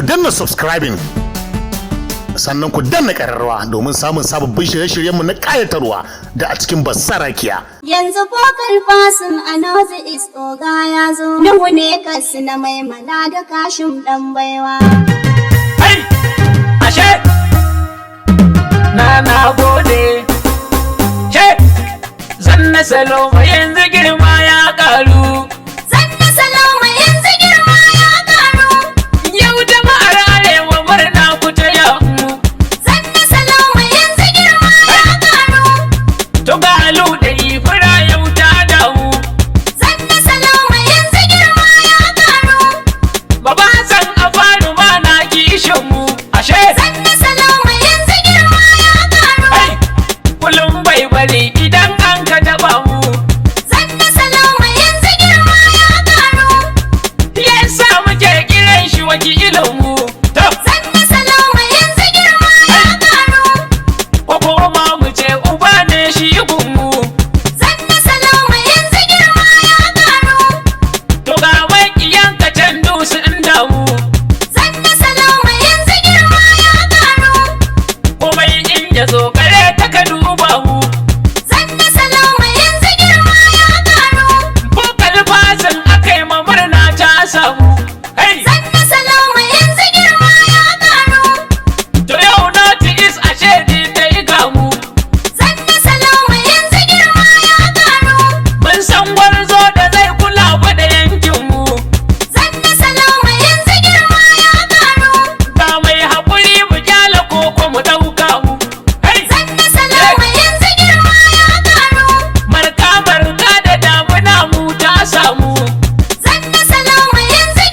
danna subscribing sannan ku danna ƙararrawa domin samun sababbin shirye-shiryenmu na ƙayatarwa da a cikin basarakiya. Yanzu vocal person a North East Oga ya zo. Nuhu ne kasu na mai mana da kashin ɗan baiwa. Hai! Ashe! Na gode! Che! Zanna Saloma yanzu girma ya ƙaru. Zanna Saloma yanzu girma ya ƙaru. Yau jama'ar Arewa murna ku taya mu. Zanna Saloma yanzu girma ya ƙaru. To ga alu da fura yau ta damu. Zanna Saloma yanzu girma ya ƙaru. Baba san a faru ma na kishin mu. Ashe! Zanna Saloma yanzu girma ya ƙaru. Hai! Kullum bai bari idan an ka taɓa mu. Zanna Saloma yanzu girma ya ƙaru. Yasa muke kiran shi wakilin mu. To! Zanna Saloma yanzu girma ya ƙaru. Ko kuma mu ce uba ne shi gunmu. Zanna Saloma yanzu girma ya ƙaru. To ga maƙiyan ka can dusu in damu. Zanna Saloma yanzu girma ya ƙaru. Komai in ya zo kare ta ka duba mu. Zanna Saloma yanzu girma ya ƙaru. Ko kalfasin akai ma murna ta samu. Hey! Zanna Saloma yanzu girma ya ƙaru. To yau na is ashe di ta yi gamu. Zanna Saloma yanzu girma ya ƙaru. Mun san gwarzo da zai kula fa da yankinmu. Zanna Saloma yanzu girma ya ƙaru. Ga mai haƙuri mu kyala koko mu ɗauka mu. Hey! Zanna Saloma yanzu girma ya ƙaru. Marka da damuna mu ta samu. Zanna Saloma yanzu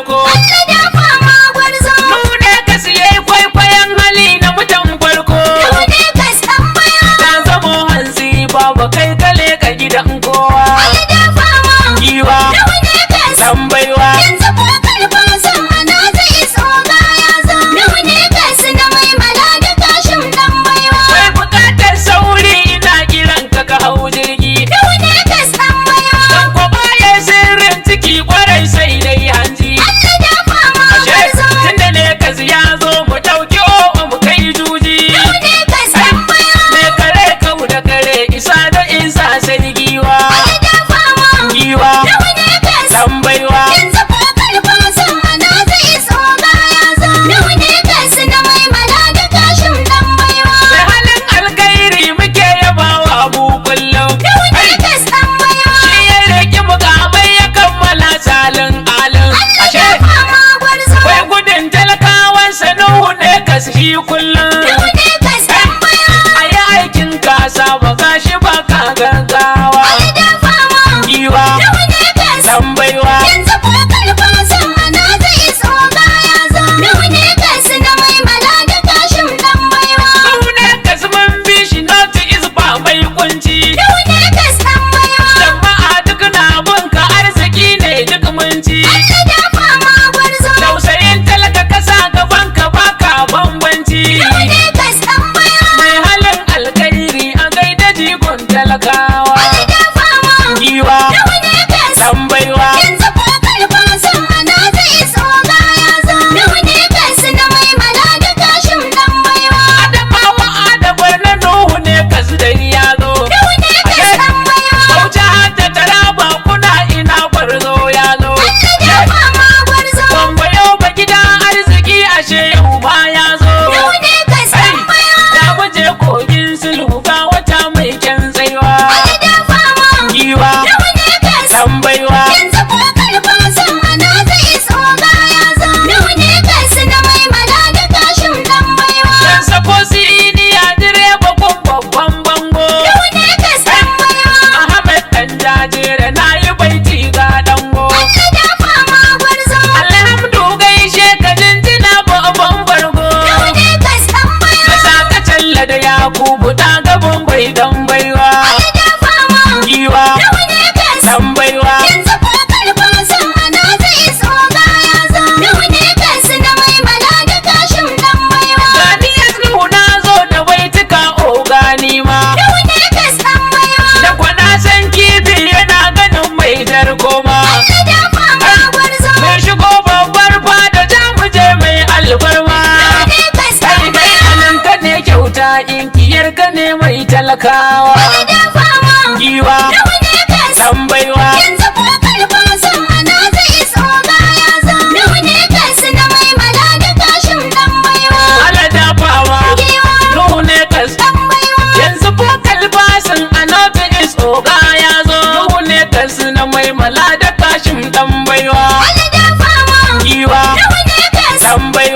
farko. Allah da fama gwarzo. Nune ka siye kwaikwayon hali na mutan farko. Nune ka san baiwa. Ta zamo hanzi babu kai kale ka gidan kowa. Allah da fama. Giwa Nune ka san tambaiwa. yanzu ko kalfasan ana zai iso ga ya zo. Nune ka na mai mala da kashin dan baiwa. Kai bukatar sauri ina kiran ka hau jirgi. Nune ka san baiwa. Dan ko baya sirrin ciki kwarai sai dai hanji. Allah da fama Ashe gwarzo. tunda ne ka ya zo mu dauki o mu kai juji. Nune ka san baiwa. Me kare kau da kare isa da isa sai giwa. Allah da fama. Giwa Nune ka san tambaiwa. yanzu ko kalfasan ana zai iso ga ya zo. Nune ka na mai mala da kashin dan baiwa. Sai halin alkhairi muke yabawa mu kullum. Nune ka san baiwa. Shi ya reki mukamai ya kammala salin alin. Allah Ashe da fama gwarzo. wai gudun talakawan sanuhu ne ka shi kullum. Nune ka san baiwa. A yi aikin kasa ba ka shi ba ka gaggawa. Allah da fama. Giwa Nune ka san tambaiwa. yanzu ko kalfasan ana zai iso ga ya zo. Nune ka na mai mala da kashin dan baiwa. Sune kasmin bishi not is ba mai kunci. Nune ka san baiwa. Jama'a duk na bunka arziki ne duk munci. Allah da fama gwarzo. Tausayin talaka kasa gaban ka baka bambanci. Nune ka san baiwa. Mai halin alkhairi a gaida jigon talakawa. Allah da fama. Giwa Nune ka san tambaiwa. yanzu ko kalfasan ana zai iso ga ya zo. Nune ka na mai mala da kashin dan baiwa. Adamawa adabar na Nuhu ne kasu da ya zo. Nune ka san baiwa. Bauchi har da Taraba kuna ina gwarzo ya zo. Allah da fama gwarzo. Gwangwayo ba gida arziki ashe yau ma ya zo. Nune ka san baiwa. Ya muje kogin sulhu ga wata mai kyan tsaiwa. Allah da fama. Giwa Nune ka san tambaiwa. yanzu ko kalfasan ana zai iso ga ya zo. Nune ka na mai mala da kashin dan baiwa. Yan sako siniya direba kun babban bango. Nune ka san baiwa. Ahmed dan jajere na yi baiti ga dango. Allah da fama gwarzo. Alhamdu gaishe ka jinjina babban bargo. Nune ka san Na baiwa. saka talla da Yakubu ta gaban bai dan baiwa. Allah da fama. Giwa Nune ka san tambaiwa. yanzu ko kalfasan ana zai iso ga ya zo. Nune ka na mai mala da kashin dan baiwa. Gani yanzu na zo da baituka ogani ma. Nune ka san baiwa. Da kwana san kifi yana ganin mai jar koma. Allah da fama gwarzo. Mai shigo babbar fada ta muje mai alfarma. Nune ka san Kai dai baiwa. halin ka ne kyauta inkiyar ka ne mai talakawa. Allah da fama. Giwa Nune ka san tambaiwa. yanzu ko kalfasan ana zai iso ga ya zo. Nune ka na mai mala da kashin dan baiwa. Ala dafawa. Giwa Nuhu ne kas. dan baiwa. Yanzu ko kalbasin another is oga ya zo. Nuhu ne kas na mai mala da kashin dan baiwa. Allah da fama. Giwa Nune ka san tambaiwa.